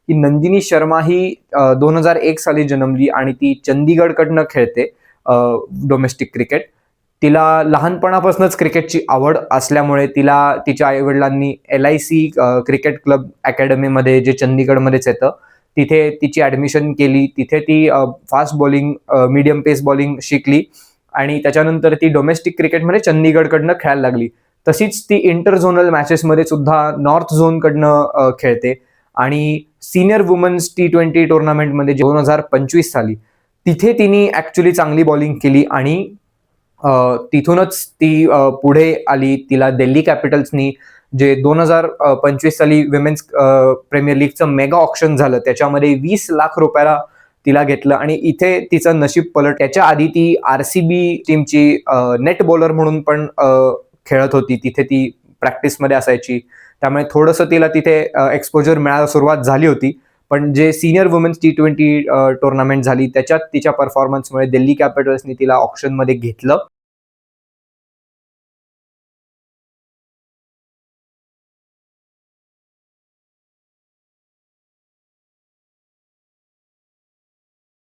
की नंदिनी शर्मा ही 2001 साली जन्मली आणि ती चंदीगडकडनं खेळते डोमेस्टिक क्रिकेट. तिला लहानपणापासूनच क्रिकेटची आवड असल्यामुळे तिला तिच्या आईवडिलांनी LIC क्रिकेट क्लब अकॅडमीमध्ये, जे चंदीगडमध्येच येतं, तिथे तिची ॲडमिशन केली. तिथे ती फास्ट बॉलिंग, मीडियम पेस बॉलिंग शिकली आणि त्याच्यानंतर ती डोमेस्टिक क्रिकेटमध्ये चंदीगडकडनं खेळायला लागली. तशीच ती इंटर झोनल मॅचेसमध्ये सुद्धा नॉर्थ झोनकडनं खेळते आणि सीनियर वुमन्स T20 टुर्नामेंटमध्ये 2025 साली तिथे तिने ॲक्च्युली चांगली बॉलिंग केली आणि तिथूनच ती पुढे आली. तिला दिल्ली कॅपिटल्सनी जे 2025 साली विमेन्स प्रीमियर लीगचं मेगा ऑक्शन झालं, त्याच्यामध्ये 20 लाख रुपयाला तिला घेतलं आणि इथे तिचं नशीब पलट. त्याच्या आधी ती RCB टीमची नेट बॉलर म्हणून पण खेळत होती. तिथे ती प्रॅक्टिसमध्ये असायची. त्यामुळे थोडंसं तिला तिथे एक्सपोजर मिळायला सुरुवात झाली होती. पण जे सीनियर वुमेन्स T20 टुर्नामेंट झाली, त्याच्यात तिच्या परफॉर्मन्समुळे दिल्ली कॅपिटल्सनी तिला ऑक्शनमध्ये घेतलं